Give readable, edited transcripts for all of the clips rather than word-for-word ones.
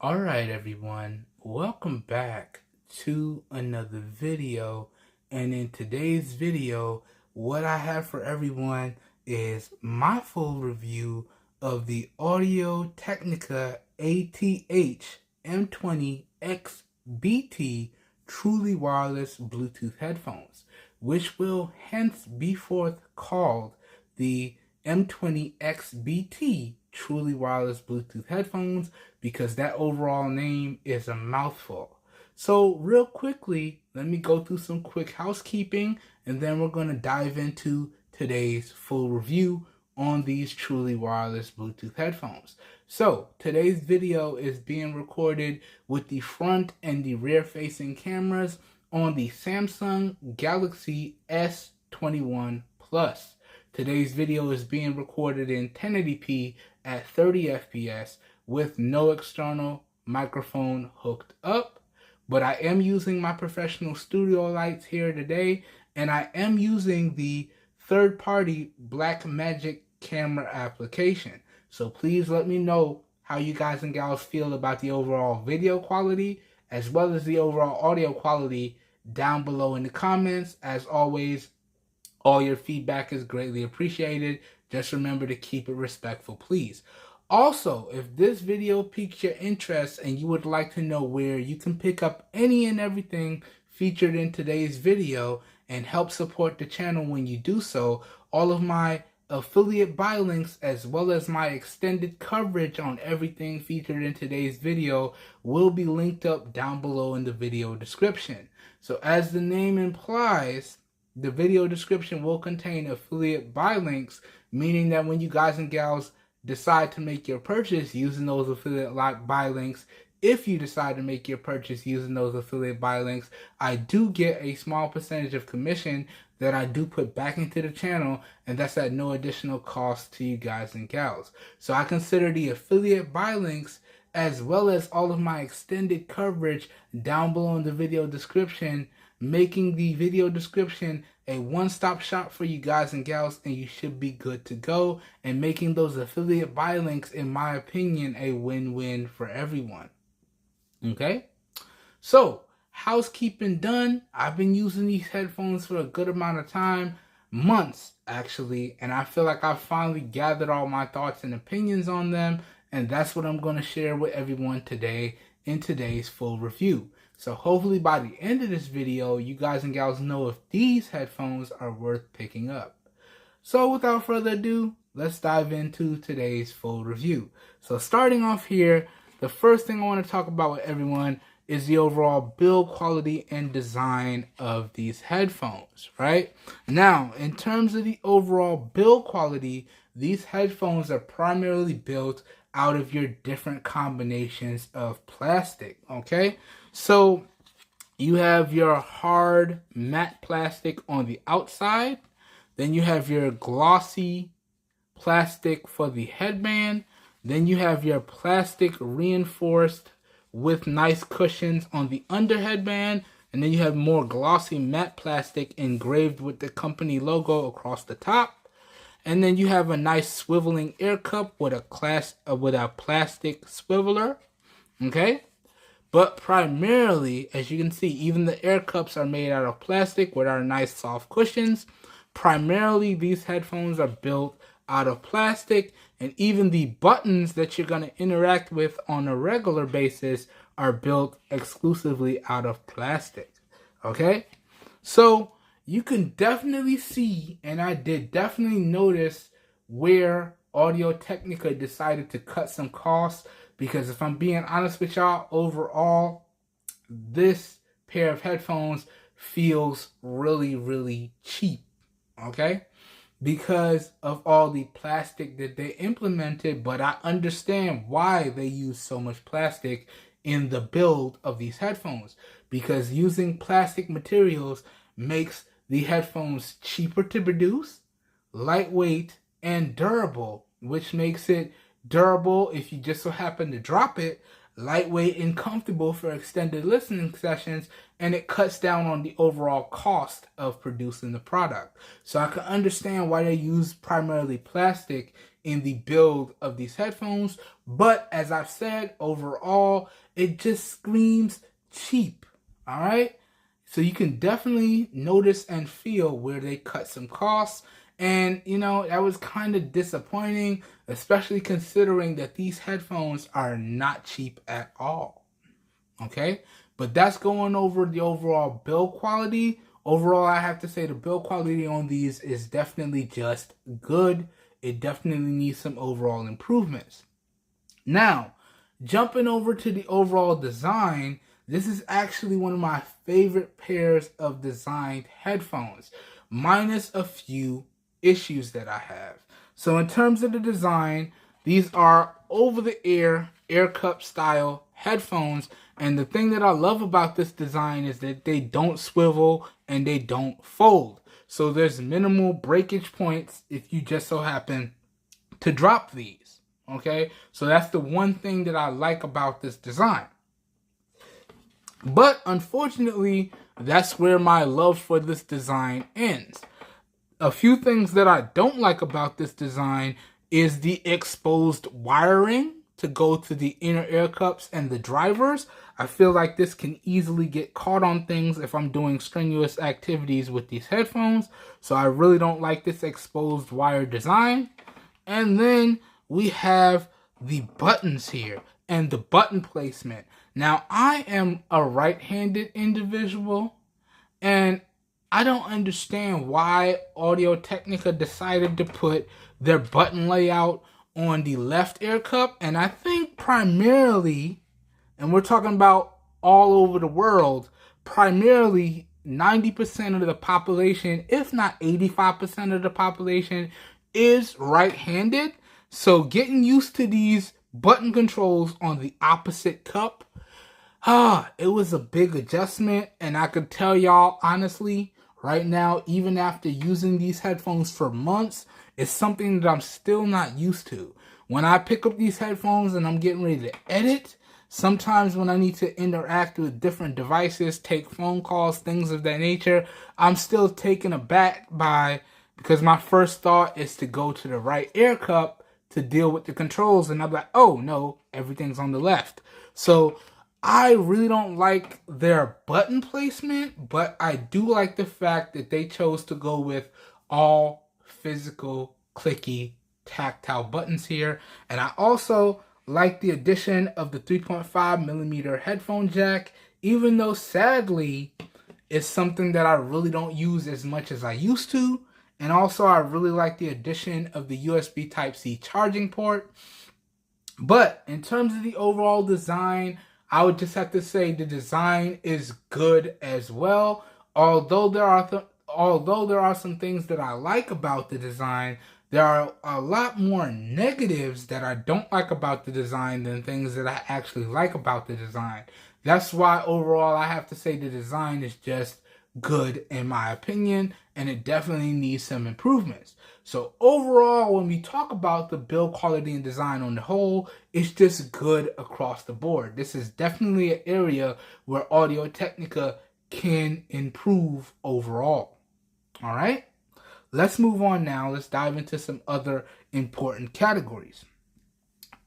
Alright everyone, welcome back to another video, and in today's video what I have for everyone is my full review of the Audio-Technica ATH-M20xBT truly wireless Bluetooth headphones, which will hence be forth called the M20xBT truly wireless Bluetooth headphones, because that overall name is a mouthful. So real quickly, let me go through some quick housekeeping, and then we're going to dive into today's full review on these truly wireless Bluetooth headphones. So today's video is being recorded with the front and the rear facing cameras on the Samsung Galaxy S21 Plus. Today's video is being recorded in 1080p at 30 FPS with no external microphone hooked up, but I am using my professional studio lights here today, and I am using the third-party Blackmagic camera application. So please let me know how you guys and gals feel about the overall video quality as well as the overall audio quality down below in the comments. As always, all your feedback is greatly appreciated. Just remember to keep it respectful, please. Also, if this video piques your interest and you would like to know where you can pick up any and everything featured in today's video and help support the channel when you do so, all of my affiliate buy links as well as my extended coverage on everything featured in today's video will be linked up down below in the video description. So as the name implies, the video description will contain affiliate buy links, meaning that when you guys and gals decide to make your purchase using those affiliate buy links, if you decide to make your purchase using those affiliate buy links, I do get a small percentage of commission that I do put back into the channel, and that's at no additional cost to you guys and gals. So I consider the affiliate buy links as well as all of my extended coverage down below in the video description, making the video description a one-stop shop for you guys and gals, and you should be good to go, and making those affiliate buy links, in my opinion, a win-win for everyone. Okay? So, housekeeping done. I've been using these headphones for a good amount of time, months actually, and I feel like I've finally gathered all my thoughts and opinions on them, and that's what I'm going to share with everyone today in today's full review. So hopefully by the end of this video, you guys and gals know if these headphones are worth picking up. So without further ado, let's dive into today's full review. So starting off here, the first thing I want to talk about with everyone is the overall build quality and design of these headphones, right? Now, in terms of the overall build quality, these headphones are primarily built out of your different combinations of plastic, okay? So you have your hard matte plastic on the outside, then you have your glossy plastic for the headband, then you have your plastic reinforced with nice cushions on the under headband, and then you have more glossy matte plastic engraved with the company logo across the top. And then you have a nice swiveling air cup with a plastic swiveler, okay? But primarily, as you can see, even the air cups are made out of plastic with our nice soft cushions. Primarily, these headphones are built out of plastic, and even the buttons that you're going to interact with on a regular basis are built exclusively out of plastic, okay? So you can definitely see, and I did definitely notice, where Audio-Technica decided to cut some costs, because if I'm being honest with y'all, overall, this pair of headphones feels really, really cheap, okay? Because of all the plastic that they implemented, but I understand why they use so much plastic in the build of these headphones, because using plastic materials makes the headphones cheaper to produce, lightweight, and durable, which makes it durable if you just so happen to drop it, lightweight and comfortable for extended listening sessions, and it cuts down on the overall cost of producing the product. So I can understand why they use primarily plastic in the build of these headphones. But as I've said, overall, it just screams cheap. All right. So you can definitely notice and feel where they cut some costs. And, you know, that was kind of disappointing, especially considering that these headphones are not cheap at all. Okay? But that's going over the overall build quality. Overall, I have to say the build quality on these is definitely just good. It definitely needs some overall improvements. Now, jumping over to the overall design, this is actually one of my favorite pairs of designed headphones, minus a few issues that I have. So in terms of the design, these are over-the-ear, air cup style headphones. And the thing that I love about this design is that they don't swivel and they don't fold. So there's minimal breakage points if you just so happen to drop these. Okay, so that's the one thing that I like about this design. But unfortunately, that's where my love for this design ends. A few things that I don't like about this design is the exposed wiring to go to the inner air cups and the drivers. I feel like this can easily get caught on things if I'm doing strenuous activities with these headphones. So I really don't like this exposed wire design. And then we have the buttons here and the button placement. Now, I am a right-handed individual, and I don't understand why Audio-Technica decided to put their button layout on the left air cup. And I think primarily, and we're talking about all over the world, primarily 90% of the population, if not 85% of the population, is right-handed. So getting used to these button controls on the opposite cup, it was a big adjustment. And I could tell y'all honestly, right now, even after using these headphones for months, it's something that I'm still not used to. When I pick up these headphones and I'm getting ready to edit, sometimes when I need to interact with different devices, take phone calls, things of that nature, I'm still taken aback because my first thought is to go to the right air cup to deal with the controls, and I'm like, oh no, everything's on the left. So I really don't like their button placement, but I do like the fact that they chose to go with all physical, clicky, tactile buttons here. And I also like the addition of the 3.5mm headphone jack, even though sadly it's something that I really don't use as much as I used to. And also I really like the addition of the USB Type-C charging port. But in terms of the overall design, I would just have to say the design is good as well. Although there are some things that I like about the design, there are a lot more negatives that I don't like about the design than things that I actually like about the design. That's why overall I have to say the design is just good in my opinion, and it definitely needs some improvements. So overall, when we talk about the build quality and design on the whole, it's just good across the board. This is definitely an area where Audio-Technica can improve overall. All right, let's move on now. Let's dive into some other important categories.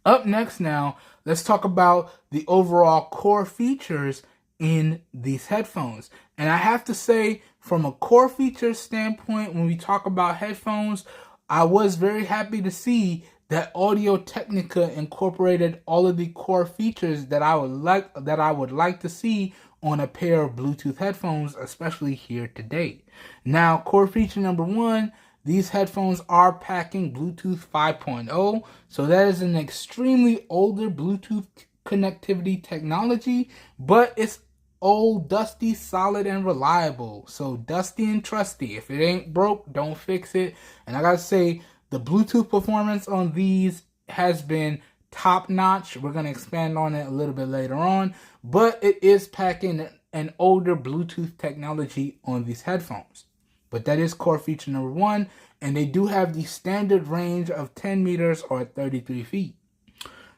Up next now, let's talk about the overall core features in these headphones. And I have to say, from a core feature standpoint, when we talk about headphones, I was very happy to see that Audio-Technica incorporated all of the core features that I would like to see on a pair of Bluetooth headphones, especially here today. Now, core feature number one, these headphones are packing Bluetooth 5.0, so that is an extremely older Bluetooth connectivity technology, but it's old, dusty, solid, and reliable. So dusty and trusty. If it ain't broke, don't fix it. And I gotta say, the Bluetooth performance on these has been top notch. We're gonna expand on it a little bit later on, but it is packing an older Bluetooth technology on these headphones. But that is core feature number one, and they do have the standard range of 10 meters or 33 feet.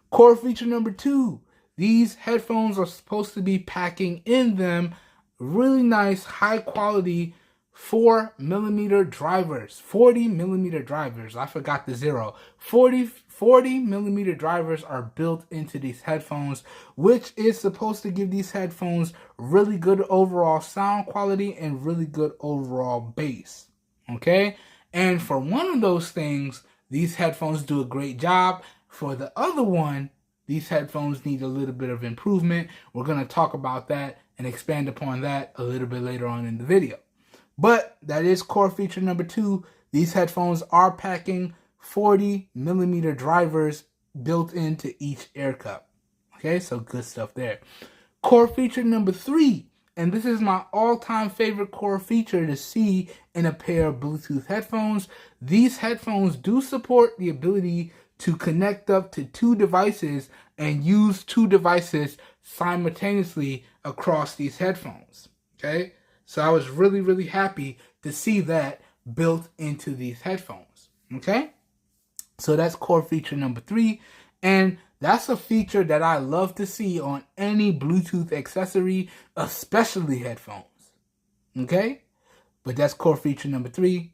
Core feature number two, these headphones are supposed to be packing in them really nice, high quality 4mm drivers, 40mm drivers. I forgot the zero. 40mm drivers are built into these headphones, which is supposed to give these headphones really good overall sound quality and really good overall bass. Okay? And for one of those things, these headphones do a great job. For the other one, these headphones need a little bit of improvement. We're going to talk about that and expand upon that a little bit later on in the video. But that is core feature number 2. These headphones are packing 40mm drivers built into each air cup. Okay, so good stuff there. Core feature number 3, and this is my all-time favorite core feature to see in a pair of Bluetooth headphones. These headphones do support the ability to connect up to 2 devices and use 2 devices simultaneously across these headphones. Okay, so I was really, really happy to see that built into these headphones. Okay, so that's core feature number 3, and that's a feature that I love to see on any Bluetooth accessory, especially headphones. Okay, but that's core feature number 3.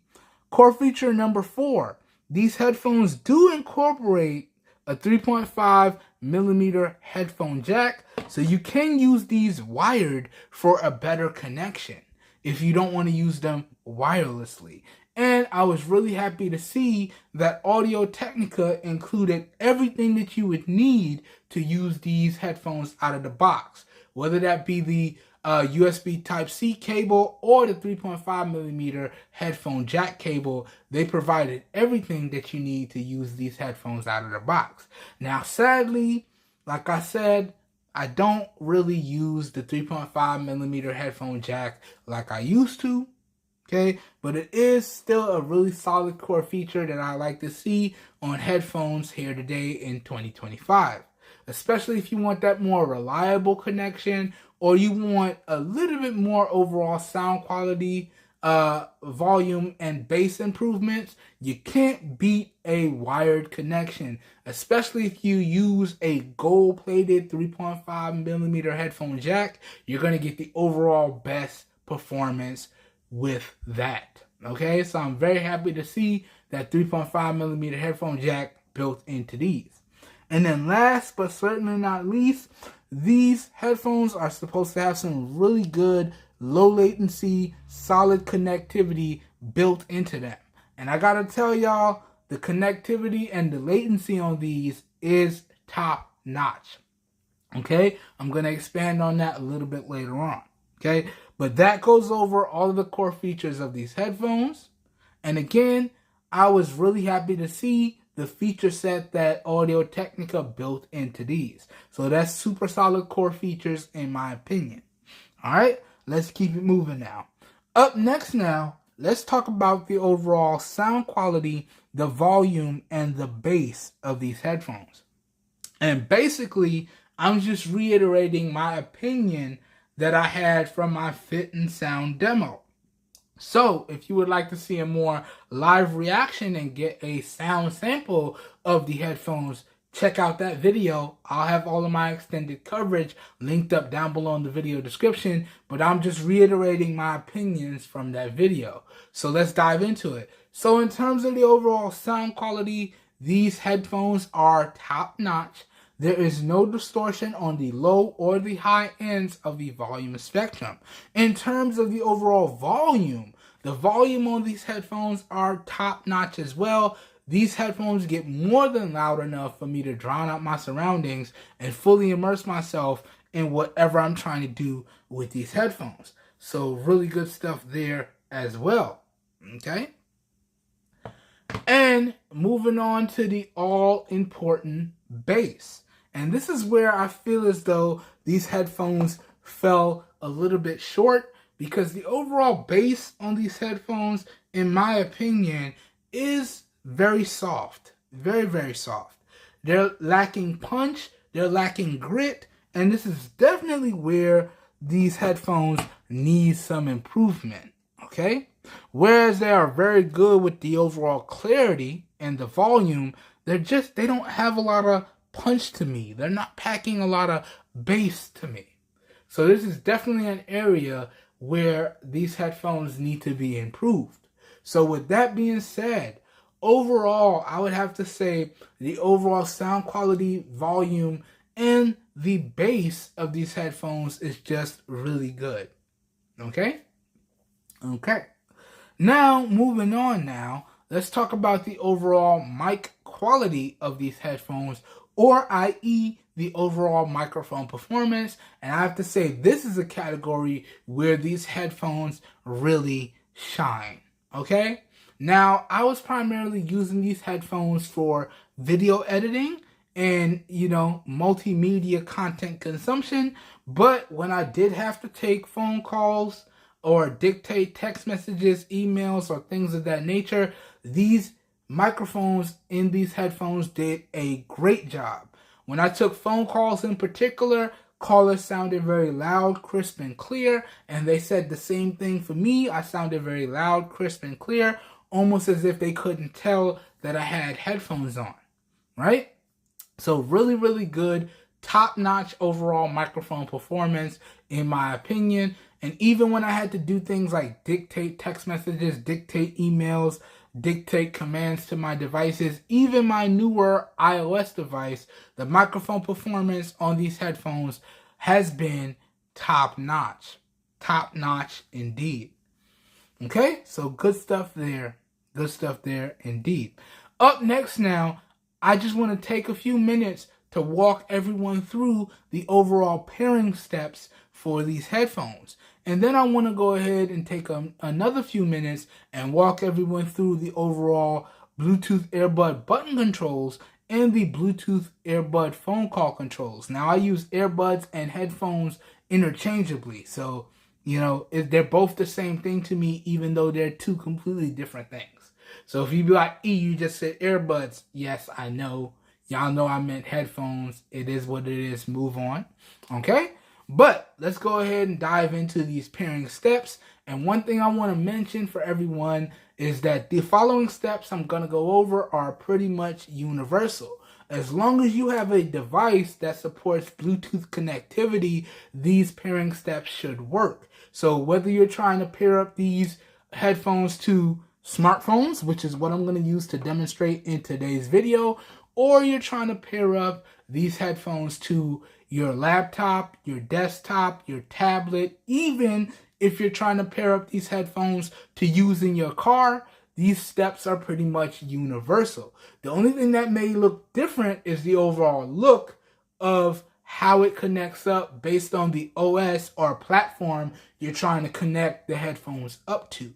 Core feature number 4. These headphones do incorporate a 3.5mm headphone jack, so you can use these wired for a better connection if you don't want to use them wirelessly. And I was really happy to see that Audio-Technica included everything that you would need to use these headphones out of the box, whether that be the USB Type-C cable or the 3.5mm headphone jack cable. They provided everything that you need to use these headphones out of the box. Now, sadly, like I said, I don't really use the 3.5mm headphone jack like I used to. Okay, but it is still a really solid core feature that I like to see on headphones here today in 2025. Especially if you want that more reliable connection, or you want a little bit more overall sound quality, volume, and bass improvements. You can't beat a wired connection, especially if you use a gold-plated 3.5mm headphone jack. You're going to get the overall best performance with that. Okay, so I'm very happy to see that 3.5mm headphone jack built into these. And then last but certainly not least, these headphones are supposed to have some really good low latency, solid connectivity built into them. And I gotta tell y'all, the connectivity and the latency on these is top notch. Okay, I'm gonna expand on that a little bit later on. Okay, but that goes over all of the core features of these headphones. And again, I was really happy to see the feature set that Audio-Technica built into these. So that's super solid core features in my opinion. Alright, let's keep it moving now. Up next now, let's talk about the overall sound quality, the volume, and the bass of these headphones. And basically, I'm just reiterating my opinion that I had from my Fit and Sound demo. So, if you would like to see a more live reaction and get a sound sample of the headphones, check out that video. I'll have all of my extended coverage linked up down below in the video description, but I'm just reiterating my opinions from that video. So let's dive into it. So in terms of the overall sound quality, these headphones are top notch. There is no distortion on the low or the high ends of the volume spectrum. In terms of the overall volume, the volume on these headphones are top notch as well. These headphones get more than loud enough for me to drown out my surroundings and fully immerse myself in whatever I'm trying to do with these headphones. So really good stuff there as well. Okay. And moving on to the all-important bass. And this is where I feel as though these headphones fell a little bit short, because the overall bass on these headphones, in my opinion, is very soft. Very, very soft. They're lacking punch, they're lacking grit, and this is definitely where these headphones need some improvement. Okay? Whereas they are very good with the overall clarity and the volume, they don't have a lot of punch to me. They're not packing a lot of bass to me. So this is definitely an area where these headphones need to be improved. So with that being said, overall, I would have to say the overall sound quality, volume, and the bass of these headphones is just really good. Okay? Okay. Now, moving on now, let's talk about the overall mic quality of these headphones, or i.e. the overall microphone performance. And I have to say, this is a category where these headphones really shine. Okay? Now, I was primarily using these headphones for video editing and, multimedia content consumption. But when I did have to take phone calls or dictate text messages, emails, or things of that nature, these microphones in these headphones did a great job. When I took phone calls in particular, callers sounded very loud, crisp, and clear, and they said the same thing for me. I sounded very loud, crisp, and clear, almost as if they couldn't tell that I had headphones on, right? So really, really good, top-notch overall microphone performance, in my opinion. And even when I had to do things like dictate text messages, dictate emails, dictate commands to my devices, even my newer iOS device, the microphone performance on these headphones has been top-notch. Top-notch indeed. Okay, so good stuff there. Good stuff there indeed. Up next now, I just want to take a few minutes to walk everyone through the overall pairing steps for these headphones. And then I want to go ahead and take another few minutes and walk everyone through the overall Bluetooth earbud button controls and the Bluetooth earbud phone call controls. Now, I use earbuds and headphones interchangeably. So, they're both the same thing to me, even though they're two completely different things. So if you be like, you just said earbuds. Yes, I know. Y'all know I meant headphones. It is what it is. Move on. Okay? But let's go ahead and dive into these pairing steps. And one thing I want to mention for everyone is that the following steps I'm going to go over are pretty much universal. As long as you have a device that supports Bluetooth connectivity, these pairing steps should work. So whether you're trying to pair up these headphones to smartphones, which is what I'm going to use to demonstrate in today's video, or you're trying to pair up these headphones to your laptop, your desktop, your tablet, even if you're trying to pair up these headphones to use in your car, these steps are pretty much universal. The only thing that may look different is the overall look of how it connects up based on the OS or platform you're trying to connect the headphones up to.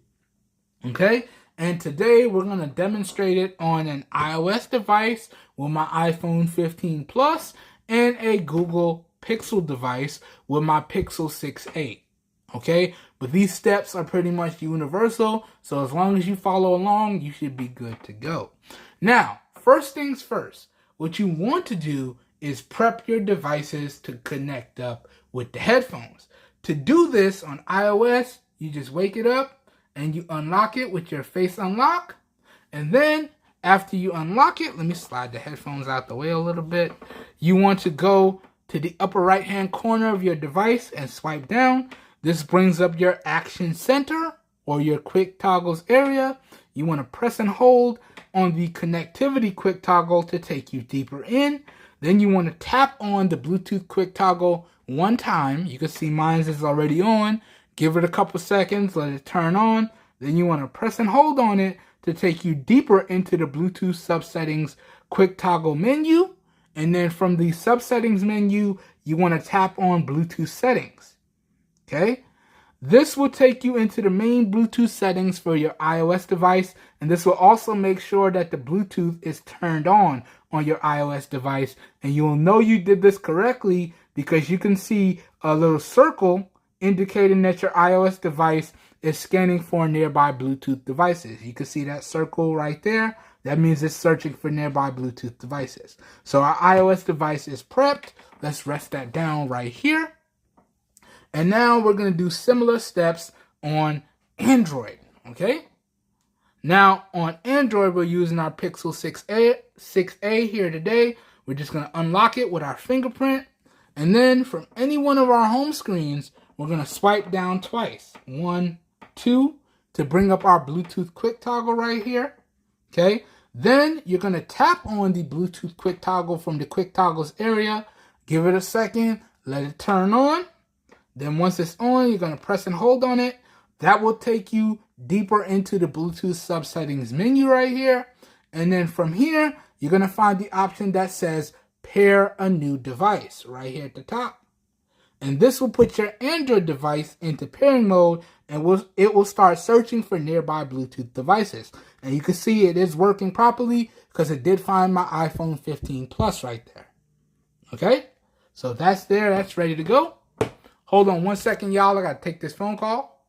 Okay? And today we're going to demonstrate it on an iOS device with my iPhone 15 Plus and a Google Pixel device with my Pixel 6a. Okay? But these steps are pretty much universal, so as long as you follow along, you should be good to go. Now, first things first, what you want to do is prep your devices to connect up with the headphones. To do this on iOS, you just wake it up and you unlock it with your face unlock. And then after you unlock it, let me slide the headphones out the way a little bit. You want to go to the upper right hand corner of your device and swipe down. This brings up your action center or your quick toggles area. You want to press and hold on the connectivity quick toggle to take you deeper in. Then you want to tap on the Bluetooth quick toggle one time. You can see mine is already on. Give it a couple seconds, let it turn on. Then you want to press and hold on it to take you deeper into the Bluetooth subsettings quick toggle menu. And then from the subsettings menu, you want to tap on Bluetooth settings. Okay? This will take you into the main Bluetooth settings for your iOS device. And this will also make sure that the Bluetooth is turned on your iOS device. And you will know you did this correctly because you can see a little circle indicating that your iOS device is scanning for nearby Bluetooth devices. You can see that circle right there. That means it's searching for nearby Bluetooth devices. So our iOS device is prepped. Let's rest that down right here. And now we're going to do similar steps on Android. Okay? Now on Android, we're using our Pixel 6a here today. We're just going to unlock it with our fingerprint. And then from any one of our home screens, we're going to swipe down twice. 1, 2, to bring up our Bluetooth quick toggle right here. Okay. Then you're going to tap on the Bluetooth quick toggle from the quick toggles area. Give it a second. Let it turn on. Then once it's on, you're going to press and hold on it. That will take you deeper into the Bluetooth subsettings menu right here. And then from here, you're going to find the option that says pair a new device right here at the top. And this will put your Android device into pairing mode, and it will start searching for nearby Bluetooth devices. And you can see it is working properly because it did find my iPhone 15 Plus right there. Okay, so that's there. That's ready to go. Hold on 1 second, y'all. I got to take this phone call.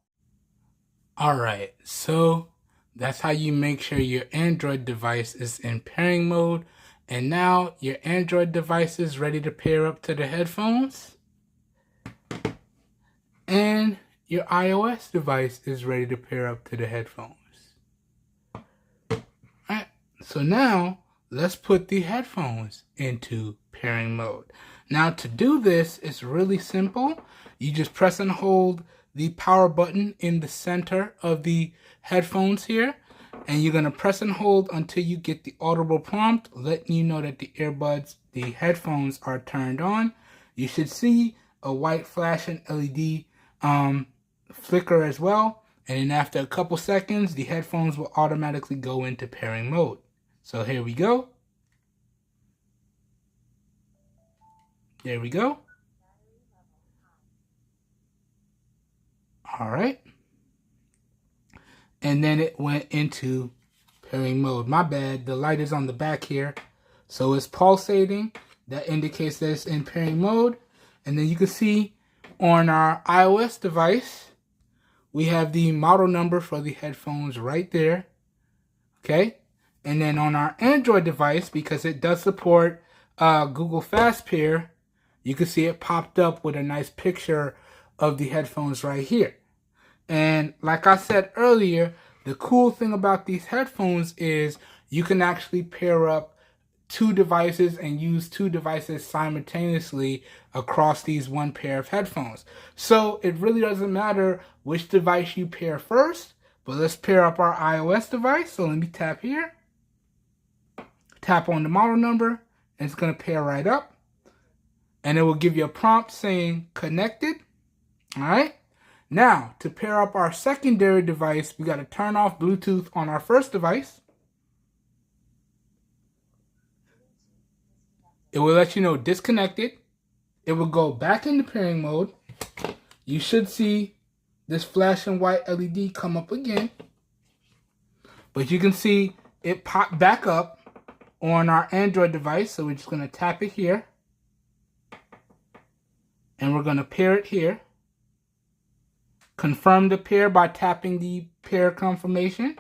All right, so that's how you make sure your Android device is in pairing mode. And now your Android device is ready to pair up to the headphones. And your iOS device is ready to pair up to the headphones. All right, so now let's put the headphones into pairing mode. Now to do this, it's really simple. You just press and hold the power button in the center of the headphones here, and you're going to press and hold until you get the audible prompt letting you know that the headphones are turned on. You should see a white flashing LED flicker as well, and then after a couple seconds the headphones will automatically go into pairing mode. So here we go. There we go. All right. And then it went into pairing mode. My bad, the light is on the back here. So it's pulsating. That indicates that it's in pairing mode. And then you can see on our iOS device, we have the model number for the headphones right there. Okay. And then on our Android device, because it does support Google Fast Pair, you can see it popped up with a nice picture of the headphones right here. And like I said earlier, the cool thing about these headphones is you can actually pair up 2 devices and use 2 devices simultaneously across these one pair of headphones. So it really doesn't matter which device you pair first, but let's pair up our iOS device. So let me tap here, tap on the model number, and it's going to pair right up. And it will give you a prompt saying connected. All right. Now, to pair up our secondary device, we got to turn off Bluetooth on our first device. It will let you know disconnected. It will go back into pairing mode. You should see this flashing white LED come up again. But you can see it pop back up on our Android device. So we're just going to tap it here. And we're going to pair it here. Confirm the pair by tapping the pair confirmation.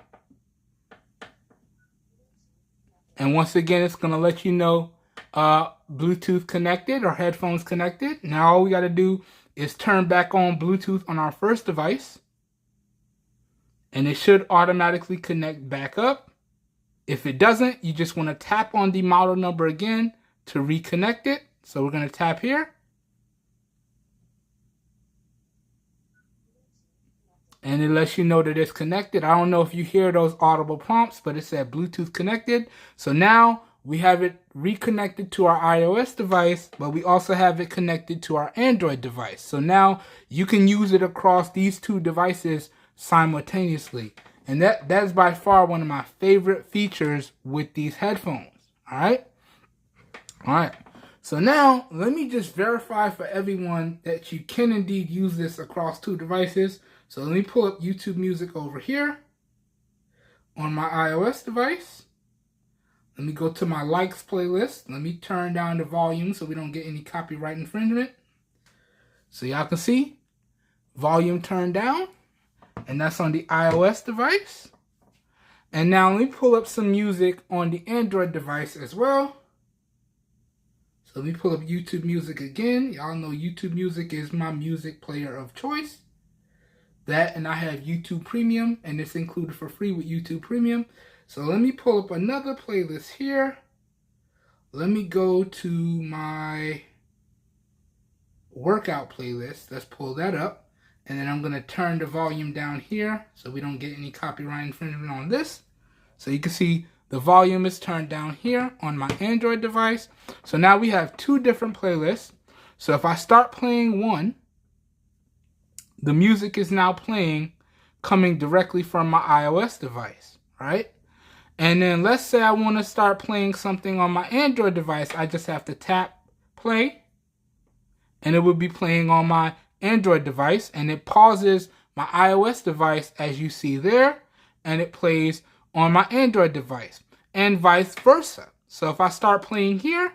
And once again, it's going to let you know Bluetooth connected or headphones connected. Now all we got to do is turn back on Bluetooth on our first device. And it should automatically connect back up. If it doesn't, you just want to tap on the model number again to reconnect it. So we're going to tap here. And it lets you know that it's connected. I don't know if you hear those audible prompts, but it said Bluetooth connected. So now we have it reconnected to our iOS device, but we also have it connected to our Android device. So now you can use it across these 2 devices simultaneously. And that is by far one of my favorite features with these headphones. All right. All right. So now let me just verify for everyone that you can indeed use this across 2 devices. So let me pull up YouTube Music over here on my iOS device. Let me go to my likes playlist. Let me turn down the volume so we don't get any copyright infringement. So y'all can see volume turned down, and that's on the iOS device. And now let me pull up some music on the Android device as well. So let me pull up YouTube Music again. Y'all know YouTube Music is my music player of choice. That, and I have YouTube Premium, and it's included for free with YouTube Premium. So let me pull up another playlist here. Let me go to my workout playlist. Let's pull that up. And then I'm going to turn the volume down here so we don't get any copyright infringement on this. So you can see the volume is turned down here on my Android device. So now we have two different playlists. So if I start playing one, the music is now playing coming directly from my iOS device, right? And then let's say I want to start playing something on my Android device. I just have to tap play, and it will be playing on my Android device, and it pauses my iOS device as you see there, and it plays on my Android device, and vice versa. So if I start playing here,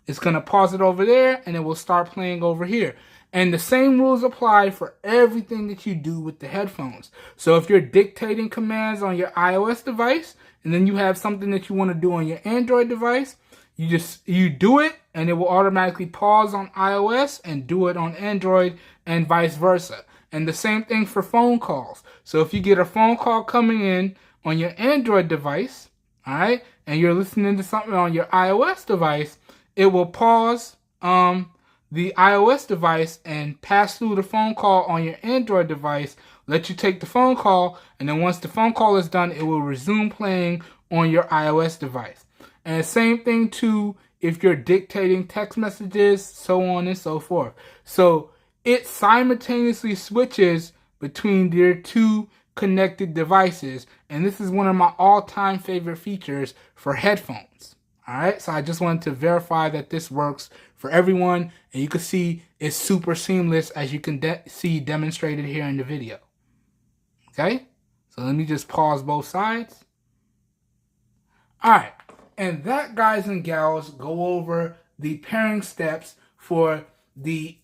it's going to pause it over there, and it will start playing over here. And the same rules apply for everything that you do with the headphones. So if you're dictating commands on your iOS device, and then you have something that you want to do on your Android device, you do it, and it will automatically pause on iOS and do it on Android, and vice versa. And the same thing for phone calls. So if you get a phone call coming in on your Android device, all right, and you're listening to something on your iOS device, it will pause the iOS device and pass through the phone call on your Android device, let you take the phone call, and then once the phone call is done, it will resume playing on your iOS device. And same thing too if you're dictating text messages, so on and so forth. So it simultaneously switches between their two connected devices, and this is one of my all-time favorite features for headphones. Alright, so I just wanted to verify that this works for everyone, and you can see it's super seamless as you can see demonstrated here in the video. Okay, so let me just pause both sides. Alright, and that, guys and gals, go over the pairing steps for the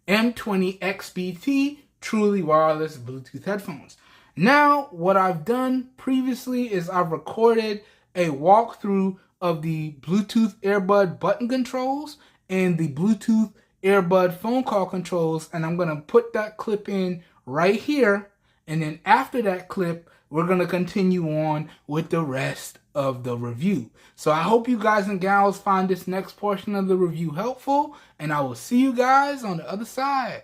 M20xBT truly wireless Bluetooth headphones. Now, what I've done previously is I've recorded a walkthrough of the Bluetooth earbud button controls and the Bluetooth earbud phone call controls, and I'm going to put that clip in right here, and then after that clip we're going to continue on with the rest of the review. So I hope you guys and gals find this next portion of the review helpful, and I will see you guys on the other side.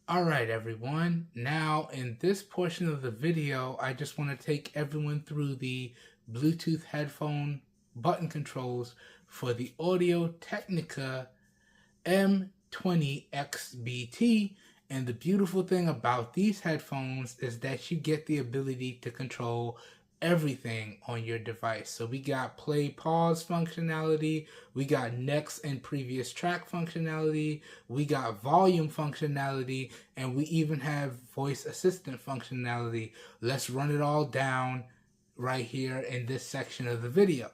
Alright everyone, now in this portion of the video, I just want to take everyone through the Bluetooth headphone button controls for the Audio-Technica M20xBT. And the beautiful thing about these headphones is that you get the ability to control everything on your device. So we got play pause functionality, we got next and previous track functionality, we got volume functionality, and we even have voice assistant functionality. Let's run it all down right here in this section of the video.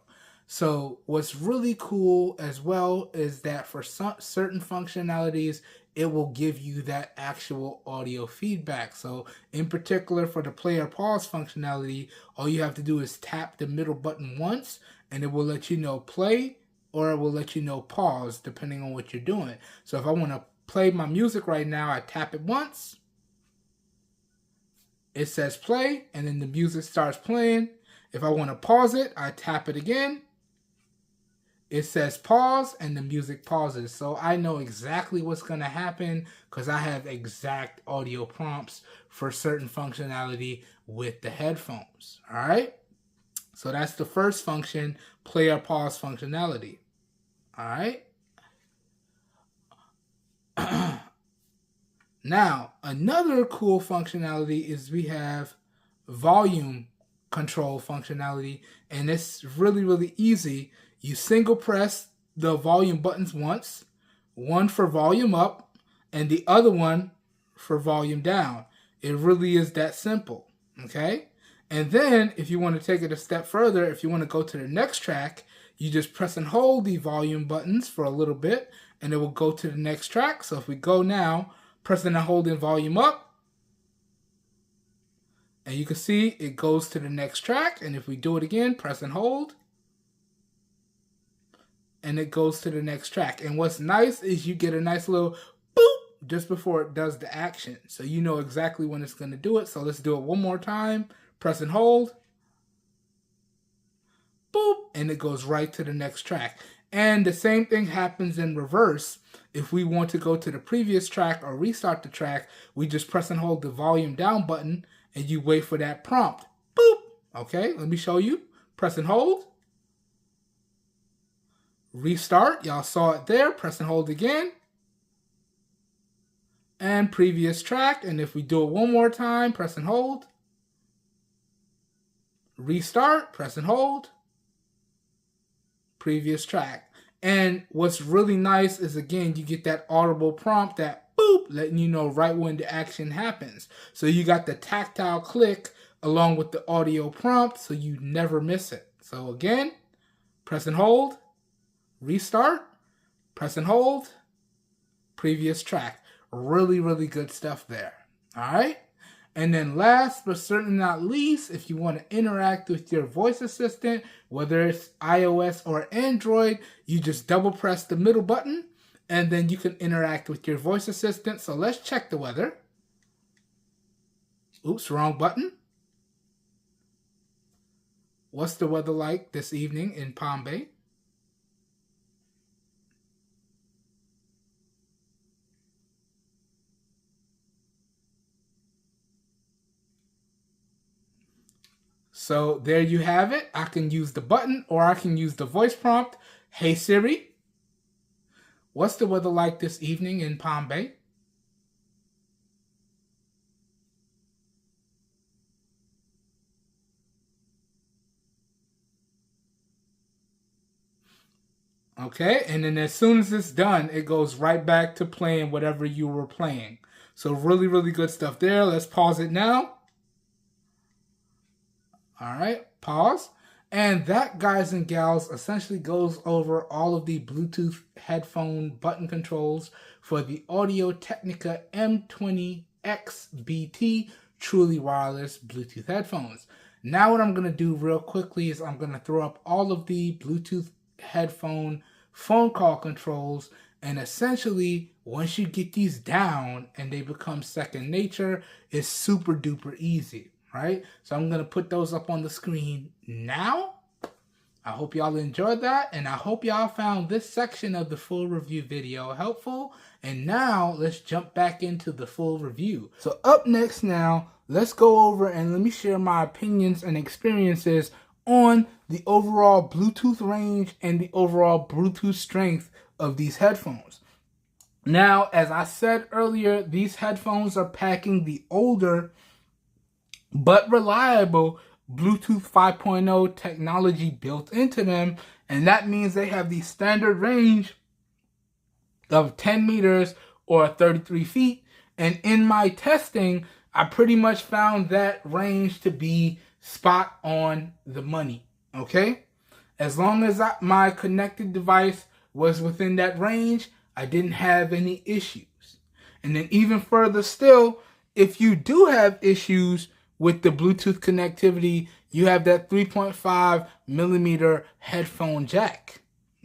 So what's really cool as well is that for certain functionalities, it will give you that actual audio feedback. So in particular for the play or pause functionality, all you have to do is tap the middle button once, and it will let you know play, or it will let you know pause depending on what you're doing. So if I want to play my music right now, I tap it once, it says play, and then the music starts playing. If I want to pause it, I tap it again, it says pause, and the music pauses. So I know exactly what's going to happen because I have exact audio prompts for certain functionality with the headphones. All right, so that's the first function, play or pause functionality. All right. Now, another cool functionality is we have volume control functionality, and it's really, really easy. You single press the volume buttons once, one for volume up and the other one for volume down. It really is that simple, okay? And then if you want to take it a step further, if you want to go to the next track, you just press and hold the volume buttons for a little bit, and it will go to the next track. So if we go now, pressing and holding volume up, and you can see it goes to the next track. And if we do it again, press and hold, and it goes to the next track. And what's nice is you get a nice little boop just before it does the action. So you know exactly when it's going to do it. So let's do it one more time. Press and hold, boop, and it goes right to the next track. And the same thing happens in reverse. If we want to go to the previous track or restart the track, we just press and hold the volume down button and you wait for that prompt. Boop. Okay, let me show you. Press and hold. Restart. Y'all saw it there. Press and hold again. And previous track. And if we do it one more time, press and hold. Restart. Press and hold. Previous track. And what's really nice is, again, you get that audible prompt, that boop, letting you know right when the action happens. So you got the tactile click along with the audio prompt, so you never miss it. So again, press and hold, restart, press and hold, previous track. Really, really good stuff there. All right. And then last but certainly not least, if you want to interact with your voice assistant, whether it's iOS or Android, you just double press the middle button and then you can interact with your voice assistant. So let's check the weather. Oops, wrong button. What's the weather like this evening in Palm Bay? So there you have it. I can use the button or I can use the voice prompt. Hey Siri, what's the weather like this evening in Palm Bay? Okay, and then as soon as it's done, it goes right back to playing whatever you were playing. So really, really good stuff there. Let's pause it now. All right, pause. And that, guys and gals, essentially goes over all of the Bluetooth headphone button controls for the Audio-Technica M20xBT truly wireless Bluetooth headphones. Now what I'm going to do real quickly is I'm going to throw up all of the Bluetooth headphone phone call controls, and essentially once you get these down and they become second nature, it's super duper easy. Right? So I'm going to put those up on the screen now. I hope y'all enjoyed that, and I hope y'all found this section of the full review video helpful. And now let's jump back into the full review. So up next now, let's go over and let me share my opinions and experiences on the overall Bluetooth range and the overall Bluetooth strength of these headphones. Now, as I said earlier, these headphones are packing the older but reliable Bluetooth 5.0 technology built into them, and that means they have the standard range of 10 meters or 33 feet, and in my testing, I pretty much found that range to be spot on the money, okay? As long as my connected device was within that range, I didn't have any issues. And then even further still, if you do have issues with the Bluetooth connectivity, you have that 3.5 millimeter headphone jack.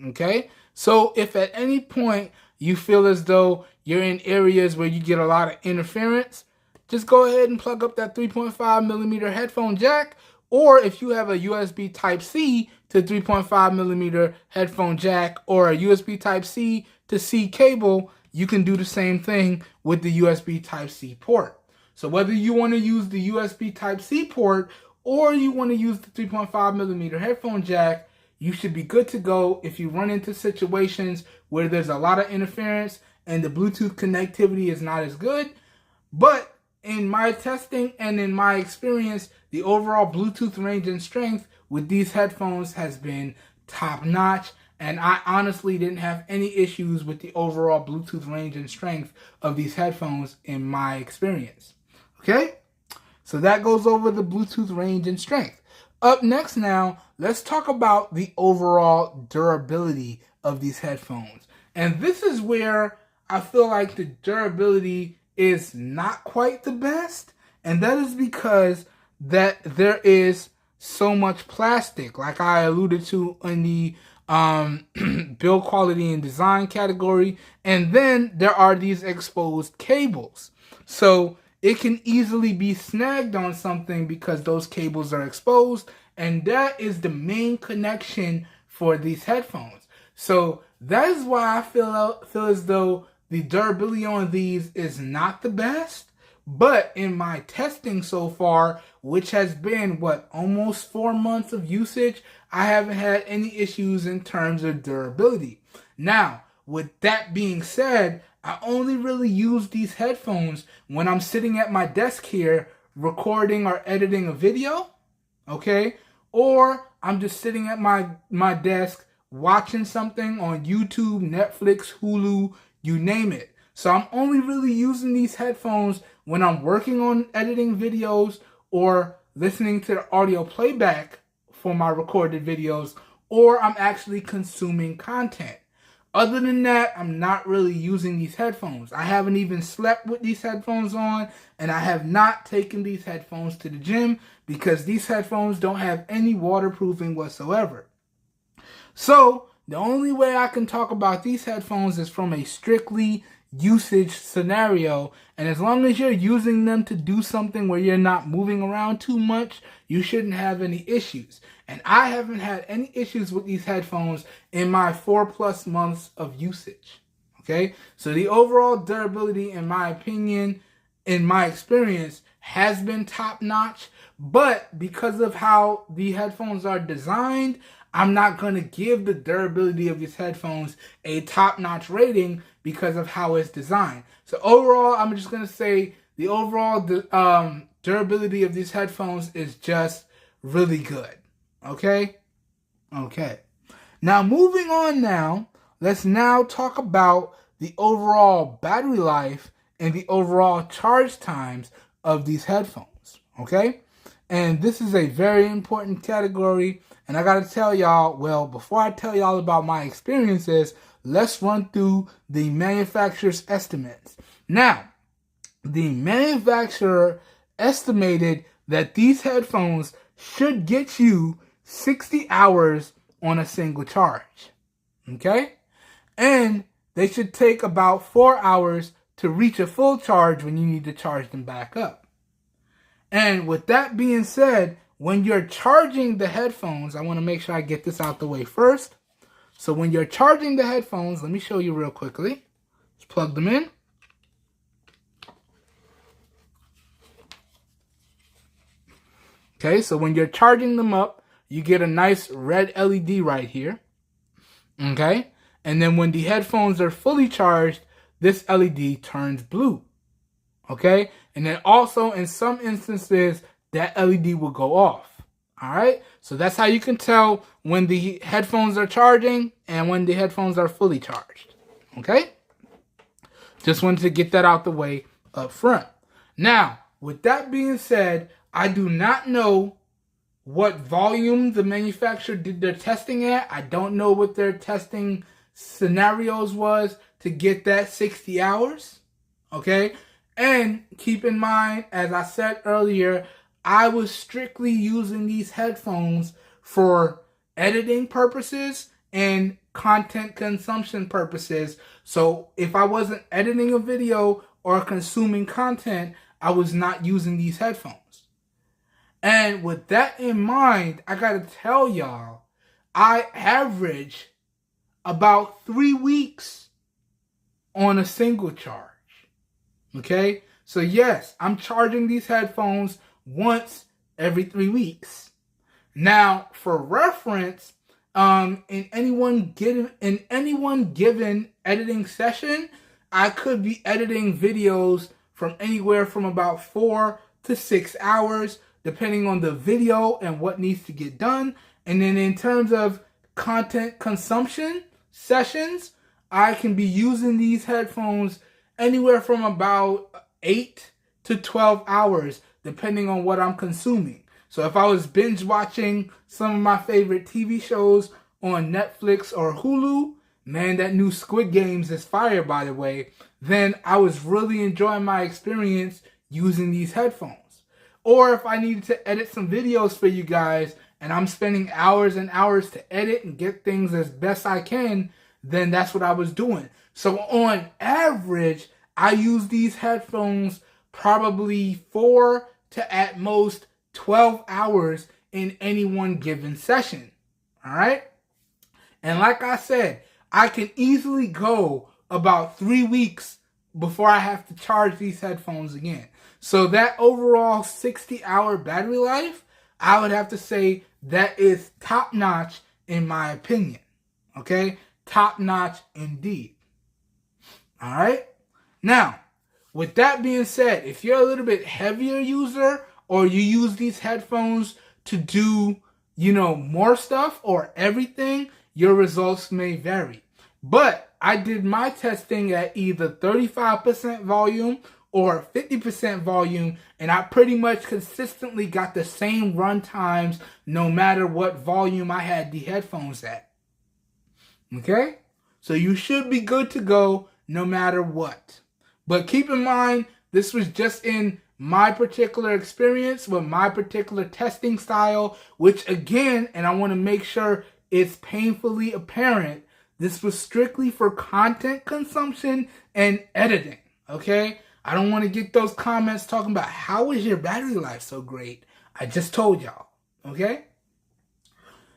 Okay? So if at any point you feel as though you're in areas where you get a lot of interference, just go ahead and plug up that 3.5 millimeter headphone jack. Or if you have a USB Type-C to 3.5 millimeter headphone jack or a USB Type-C to C cable, you can do the same thing with the USB Type-C port. So whether you want to use the USB Type-C port or you want to use the 3.5 millimeter headphone jack, you should be good to go if you run into situations where there's a lot of interference and the Bluetooth connectivity is not as good. But in my testing and in my experience, the overall Bluetooth range and strength with these headphones has been top-notch, and I honestly didn't have any issues with the overall Bluetooth range and strength of these headphones in my experience. Okay, so that goes over the Bluetooth range and strength. Up next now, let's talk about the overall durability of these headphones. And this is where I feel like the durability is not quite the best. And that is because that there is so much plastic, like I alluded to in the build quality and design category. And then there are these exposed cables. So it can easily be snagged on something because those cables are exposed, and that is the main connection for these headphones. So that is why I feel as though the durability on these is not the best. But in my testing so far, which has been almost 4 months of usage, I haven't had any issues in terms of durability. Now, with that being said, I only really use these headphones when I'm sitting at my desk here recording or editing a video, okay? Or I'm just sitting at my desk watching something on YouTube, Netflix, Hulu, you name it. So I'm only really using these headphones when I'm working on editing videos or listening to the audio playback for my recorded videos, or I'm actually consuming content. Other than that, I'm not really using these headphones. I haven't even slept with these headphones on, and I have not taken these headphones to the gym because these headphones don't have any waterproofing whatsoever. So the only way I can talk about these headphones is from a strictly usage scenario, and as long as you're using them to do something where you're not moving around too much, you shouldn't have any issues. And I haven't had any issues with these headphones in my 4+ months of usage. Okay, so the overall durability, in my opinion, in my experience, has been top notch. But because of how the headphones are designed, I'm not going to give the durability of these headphones a top-notch rating because of how it's designed. So overall, I'm just going to say the overall durability of these headphones is just really good. Okay? Okay. Now, moving on now, let's now talk about the overall battery life and the overall charge times of these headphones. Okay? And this is a very important category. And I got to tell y'all, well, before I tell y'all about my experiences, let's run through the manufacturer's estimates. Now, the manufacturer estimated that these headphones should get you 60 hours on a single charge. Okay? And they should take about 4 hours to reach a full charge when you need to charge them back up. And with that being said, when you're charging the headphones, I want to make sure I get this out the way first. So when you're charging the headphones, let me show you real quickly. Let's plug them in. Okay, so when you're charging them up, you get a nice red LED right here. Okay, and then when the headphones are fully charged, this LED turns blue. Okay, and then also in some instances, that LED will go off. All right, so that's how you can tell when the headphones are charging and when the headphones are fully charged. Okay, just wanted to get that out the way up front. Now, with that being said, I do not know what volume the manufacturer did their testing at. I don't know what their testing scenarios was to get that 60 hours. Okay, and keep in mind, as I said earlier, I was strictly using these headphones for editing purposes and content consumption purposes. So if I wasn't editing a video or consuming content, I was not using these headphones. And with that in mind, I gotta tell y'all, I average about 3 weeks on a single charge. Okay? So yes, I'm charging these headphones once every 3 weeks. Now, for reference, in any one given editing session, I could be editing videos from anywhere from about 4 to 6 hours, depending on the video and what needs to get done. And then in terms of content consumption sessions, I can be using these headphones anywhere from about 8 to 12 hours, depending on what I'm consuming. So if I was binge watching some of my favorite TV shows on Netflix or Hulu, man, that new Squid Games is fire, by the way, then I was really enjoying my experience using these headphones. Or if I needed to edit some videos for you guys and I'm spending hours and hours to edit and get things as best I can, then that's what I was doing. So on average, I use these headphones probably 4 to at most 12 hours in any one given session. All right? And like I said, I can easily go about 3 weeks before I have to charge these headphones again. So that overall 60-hour battery life, I would have to say that is top notch in my opinion. Okay? Top notch indeed. Alright? Now, with that being said, if you're a little bit heavier user or you use these headphones to do, more stuff or everything, your results may vary. But I did my testing at either 35% volume or 50% volume, and I pretty much consistently got the same run times no matter what volume I had the headphones at. Okay? So you should be good to go no matter what. But keep in mind, this was just in my particular experience with my particular testing style, which again, and I want to make sure it's painfully apparent, this was strictly for content consumption and editing, okay? I don't want to get those comments talking about how is your battery life so great. I just told y'all, okay?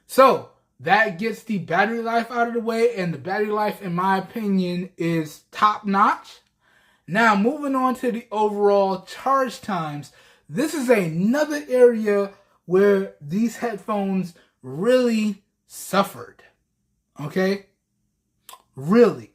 So that gets the battery life out of the way, and the battery life, in my opinion, is top notch. Now, moving on to the overall charge times, this is another area where these headphones really suffered, okay? Really.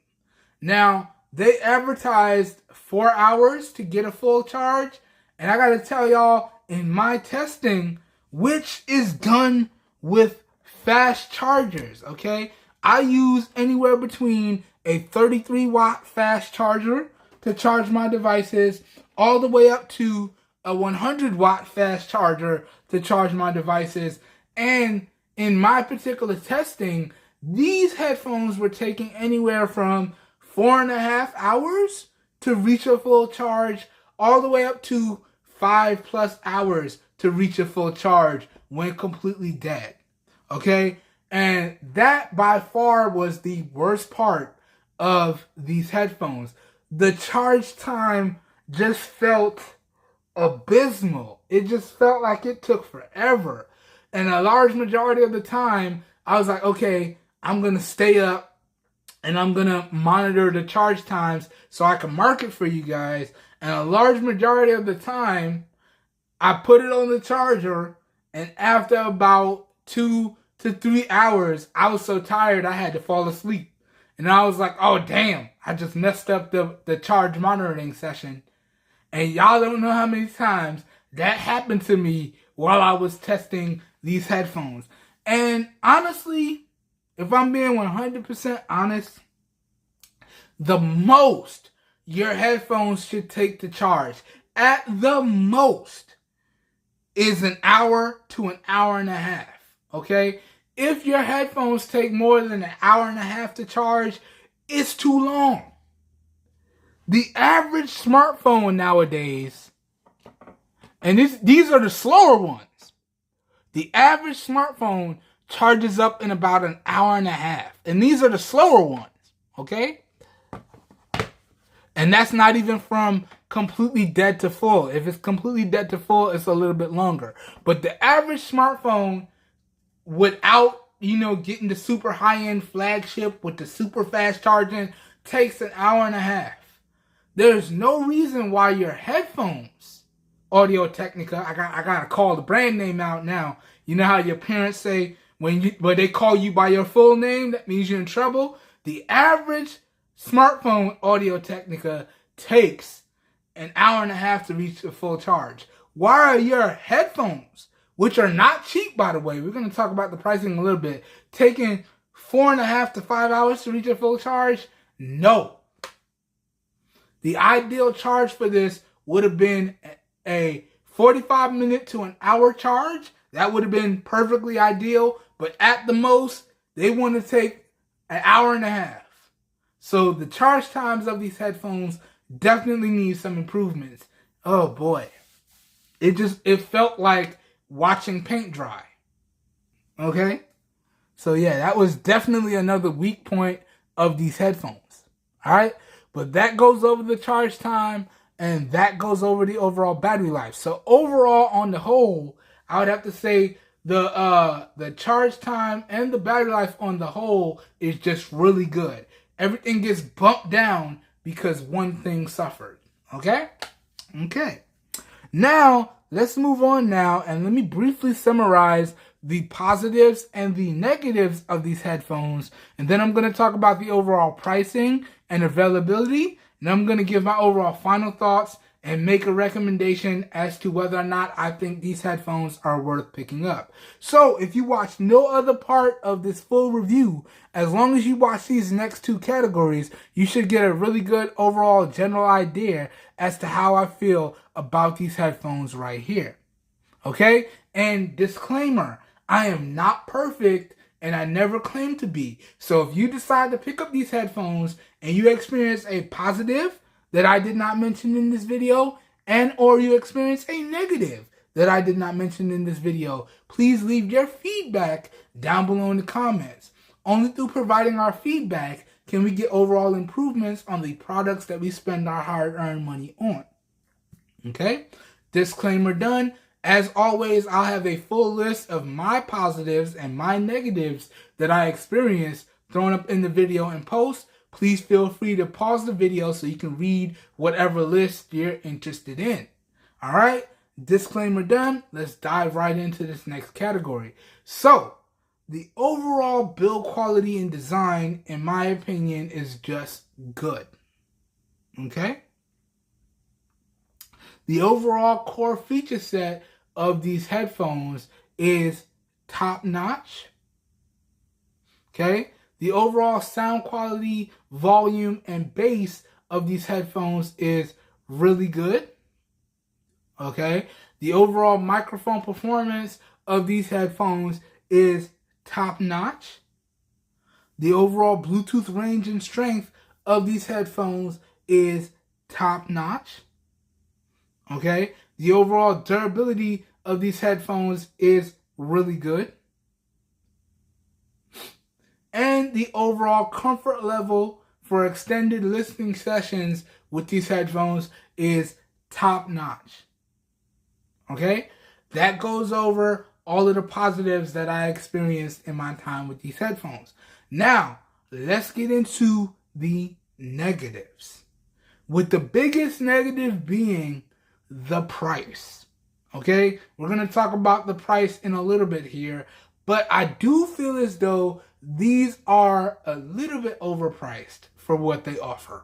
Now, they advertised 4 hours to get a full charge, and I gotta tell y'all, in my testing, which is done with fast chargers, okay? I use anywhere between a 33-watt fast charger to charge my devices, all the way up to a 100-watt fast charger to charge my devices. And in my particular testing, these headphones were taking anywhere from 4.5 hours to reach a full charge, all the way up to 5+ hours to reach a full charge when completely dead. Okay? And that by far was the worst part of these headphones. The charge time just felt abysmal. It just felt like it took forever. And a large majority of the time, I was like, okay, I'm going to stay up and I'm going to monitor the charge times so I can mark it for you guys. And a large majority of the time, I put it on the charger, and after about 2 to 3 hours, I was so tired I had to fall asleep. And I was like, oh, damn, I just messed up the charge monitoring session. And y'all don't know how many times that happened to me while I was testing these headphones. And honestly, if I'm being 100% honest, the most your headphones should take to charge, at the most, is an hour to an hour and a half, okay? If your headphones take more than an hour and a half to charge, it's too long. The average smartphone nowadays, and these are the slower ones, the average smartphone charges up in about an hour and a half. And these are the slower ones, okay? And that's not even from completely dead to full. If it's completely dead to full, it's a little bit longer. But the average smartphone, without, getting the super high-end flagship with the super fast charging, takes an hour and a half. There's no reason why your headphones, Audio-Technica, I gotta call the brand name out now. You know how your parents say when they call you by your full name, that means you're in trouble? The average smartphone Audio-Technica takes an hour and a half to reach a full charge. Why are your headphones, which are not cheap, by the way, we're going to talk about the pricing a little bit, taking 4.5 to 5 hours to reach a full charge? No. The ideal charge for this would have been a 45-minute to an hour charge. That would have been perfectly ideal. But at the most, they want to take an hour and a half. So the charge times of these headphones definitely need some improvements. Oh boy. It felt like watching paint dry. Okay? So yeah, that was definitely another weak point of these headphones. Alright? But that goes over the charge time, and that goes over the overall battery life. So overall, on the whole, I would have to say the charge time and the battery life on the whole is just really good. Everything gets bumped down because one thing suffered. Okay? Okay. Now, let's move on now, and let me briefly summarize the positives and the negatives of these headphones, and then I'm going to talk about the overall pricing and availability, and I'm going to give my overall final thoughts and make a recommendation as to whether or not I think these headphones are worth picking up. So, if you watch no other part of this full review, as long as you watch these next two categories, you should get a really good overall general idea as to how I feel about these headphones right here. Okay? And disclaimer, I am not perfect and I never claim to be. So if you decide to pick up these headphones and you experience a positive that I did not mention in this video, and or you experience a negative that I did not mention in this video, please leave your feedback down below in the comments. Only through providing our feedback can we get overall improvements on the products that we spend our hard-earned money on. Okay? Disclaimer done. As always, I'll have a full list of my positives and my negatives that I experienced thrown up in the video and post. Please feel free to pause the video so you can read whatever list you're interested in. Alright? Disclaimer done. Let's dive right into this next category. So, the overall build quality and design, in my opinion, is just good. Okay? The overall core feature set of these headphones is top-notch. Okay? The overall sound quality, volume, and bass of these headphones is really good. Okay? The overall microphone performance of these headphones is top-notch. The overall Bluetooth range and strength of these headphones is top-notch. Okay? The overall durability of these headphones is really good. And the overall comfort level for extended listening sessions with these headphones is top-notch. Okay? That goes over all of the positives that I experienced in my time with these headphones. Now, let's get into the negatives. With the biggest negative being the price. Okay? We're going to talk about the price in a little bit here, but I do feel as though these are a little bit overpriced for what they offer.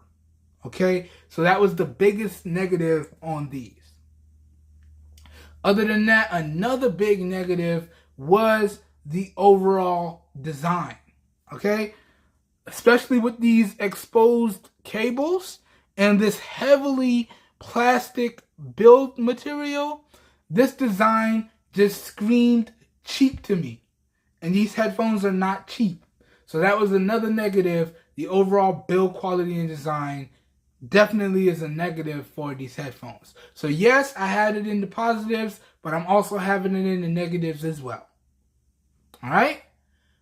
Okay? So that was the biggest negative on these. Other than that, another big negative was the overall design. Okay? Especially with these exposed cables and this heavily plastic build material, this design just screamed cheap to me. And these headphones are not cheap. So that was another negative. The overall build quality and design definitely is a negative for these headphones. So yes, I had it in the positives, but I'm also having it in the negatives as well. Alright?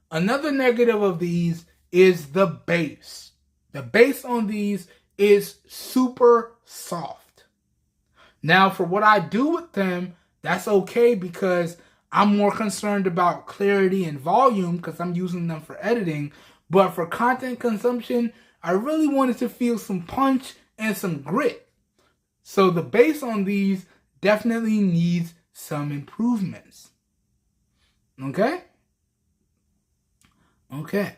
Another negative of these is the bass. The bass on these is super soft. Now, for what I do with them, that's okay because I'm more concerned about clarity and volume because I'm using them for editing. But for content consumption, I really wanted to feel some punch and some grit. So the bass on these definitely needs some improvements. Okay? Okay.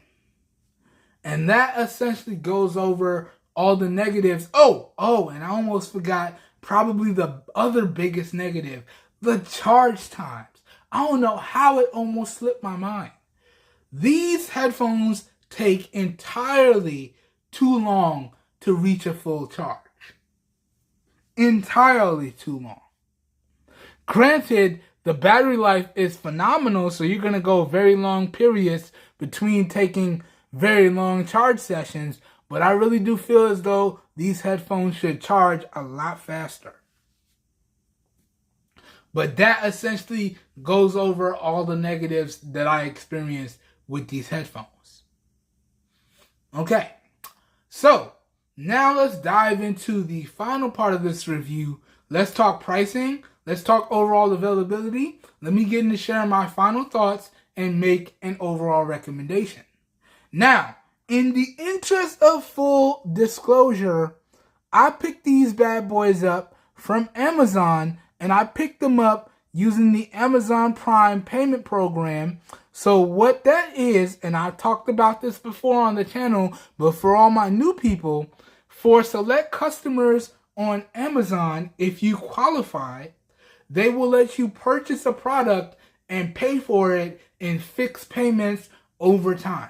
And that essentially goes over all the negatives. Oh, and I almost forgot probably the other biggest negative, the charge times. I don't know how it almost slipped my mind. These headphones take entirely too long to reach a full charge. Entirely too long. Granted, the battery life is phenomenal, so you're going to go very long periods between taking very long charge sessions, but I really do feel as though these headphones should charge a lot faster. But that essentially goes over all the negatives that I experienced with these headphones. Okay, so now let's dive into the final part of this review. Let's talk pricing. let's talk overall availability. Let me get into sharing my final thoughts and make an overall recommendation. Now, in the interest of full disclosure, I picked these bad boys up from Amazon, and I picked them up using the Amazon Prime payment program. So what that is, and I've talked about this before on the channel, but for all my new people, for select customers on Amazon, if you qualify, they will let you purchase a product and pay for it in fixed payments over time.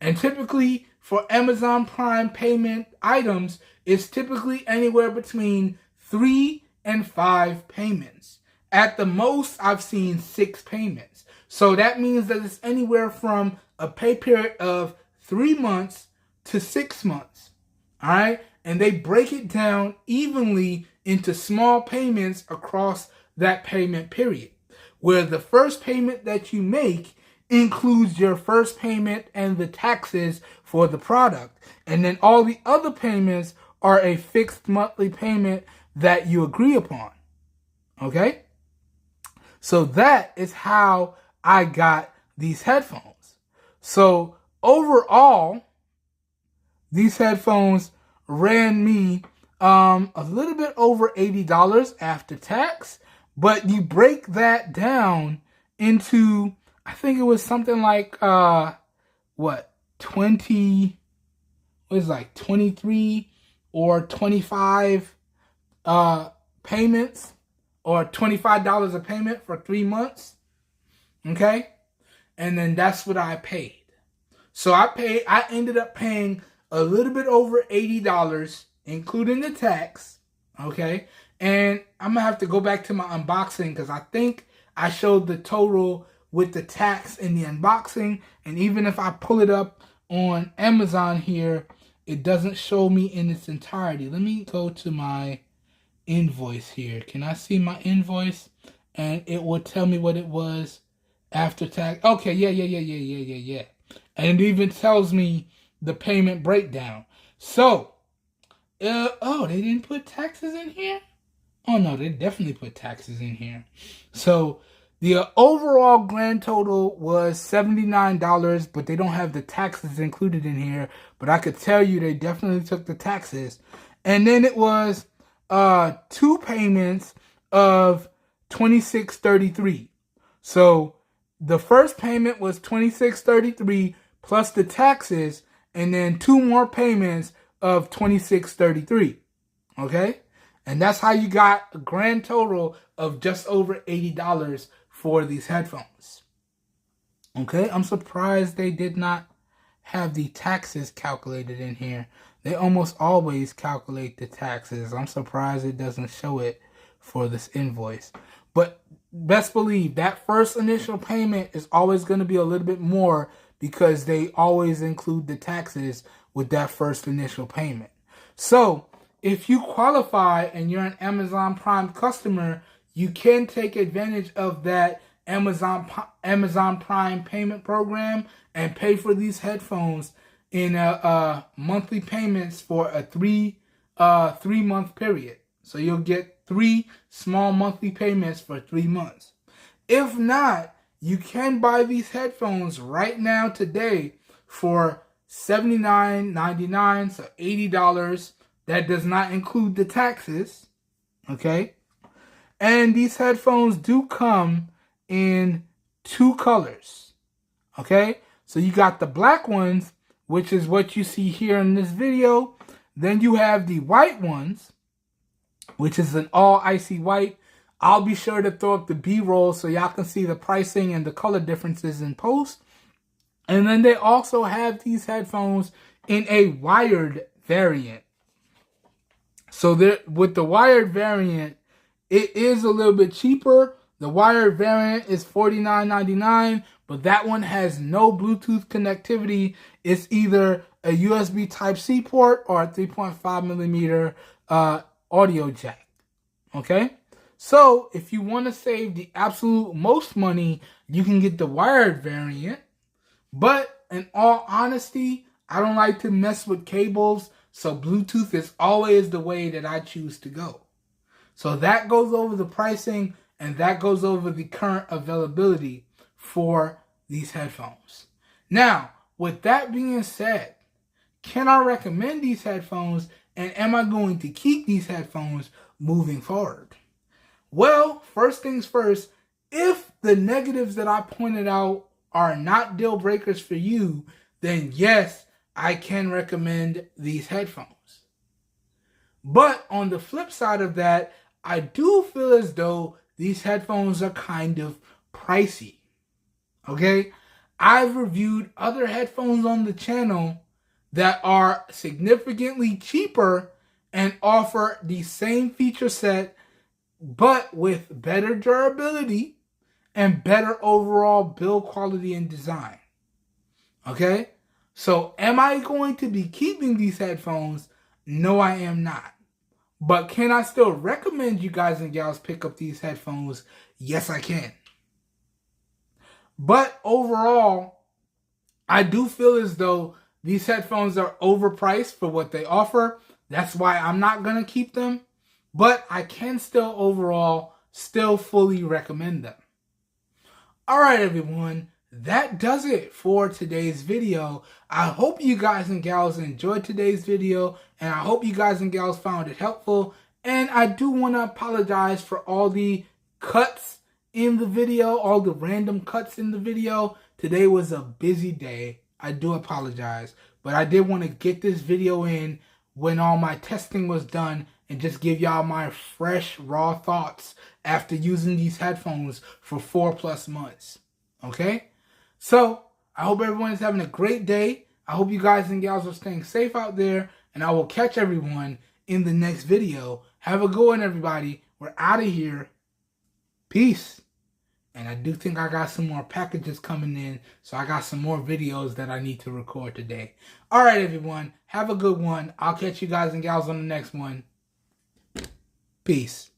And typically for Amazon Prime payment items, it's typically anywhere between 3 and 5 payments. At the most, I've seen 6 payments. So that means that it's anywhere from a pay period of 3 months to 6 months. All right? And they break it down evenly into small payments across that payment period, where the first payment that you make includes your first payment and the taxes for the product. And then all the other payments are a fixed monthly payment that you agree upon. Okay? So that is how I got these headphones. So overall, these headphones ran me a little bit over $80 after tax, but you break that down into, I think it was something like 23 or 25 payments, or $25 a payment for 3 months. Okay? And then that's what I paid. So I ended up paying a little bit over $80, including the tax. Okay? And I'm going to have to go back to my unboxing because I think I showed the total with the tax in the unboxing. And even if I pull it up on Amazon here, it doesn't show me in its entirety. Let me go to my invoice here. Can I see my invoice? And it will tell me what it was after tax. Okay, yeah. And it even tells me the payment breakdown. So, oh, they didn't put taxes in here? Oh no, they definitely put taxes in here. So, the overall grand total was $79, but they don't have the taxes included in here. But I could tell you they definitely took the taxes. And then it was 2 payments of $26.33. So the first payment was $26.33 plus the taxes, and then 2 more payments of $26.33. Okay? And that's how you got a grand total of just over $80 for these headphones. Okay? I'm surprised they did not have the taxes calculated in here. They almost always calculate the taxes. I'm surprised it doesn't show it for this invoice. But best believe that first initial payment is always going to be a little bit more because they always include the taxes with that first initial payment. So if you qualify and you're an Amazon Prime customer, you can take advantage of that Amazon Prime payment program and pay for these headphones in monthly payments for a 3-month period. So you'll get 3 small monthly payments for 3 months. If not, you can buy these headphones right now today for $79.99, so $80. That does not include the taxes. Okay? And these headphones do come in 2 colors. Okay? So you got the black ones, which is what you see here in this video. Then you have the white ones, which is an all icy white. I'll be sure to throw up the B-roll so y'all can see the pricing and the color differences in post. And then they also have these headphones in a wired variant. So with the wired variant, it is a little bit cheaper. The wired variant is $49.99, but that one has no Bluetooth connectivity. It's either a USB Type-C port or a 3.5 millimeter audio jack. Okay? So if you want to save the absolute most money, you can get the wired variant. But in all honesty, I don't like to mess with cables, so Bluetooth is always the way that I choose to go. So that goes over the pricing, and that goes over the current availability for these headphones. Now, with that being said, can I recommend these headphones, and am I going to keep these headphones moving forward? Well, first things first, if the negatives that I pointed out are not deal breakers for you, then yes, I can recommend these headphones. But on the flip side of that, I do feel as though these headphones are kind of pricey. Okay? I've reviewed other headphones on the channel that are significantly cheaper and offer the same feature set, but with better durability and better overall build quality and design. Okay? So am I going to be keeping these headphones? No, I am not. But can I still recommend you guys and gals pick up these headphones? Yes, I can. But overall, I do feel as though these headphones are overpriced for what they offer. That's why I'm not going to keep them. But I can still overall fully recommend them. Alright everyone, that does it for today's video. I hope you guys and gals enjoyed today's video, and I hope you guys and gals found it helpful. And I do want to apologize for all the cuts in the video, all the random cuts in the video. Today was a busy day. I do apologize, but I did want to get this video in when all my testing was done and just give y'all my fresh, raw thoughts after using these headphones for 4+ months. Okay? So, I hope everyone is having a great day. I hope you guys and gals are staying safe out there, and I will catch everyone in the next video. Have a good one, everybody. We're out of here. Peace. And I do think I got some more packages coming in, so I got some more videos that I need to record today. Alright, everyone. Have a good one. I'll catch you guys and gals on the next one. Peace.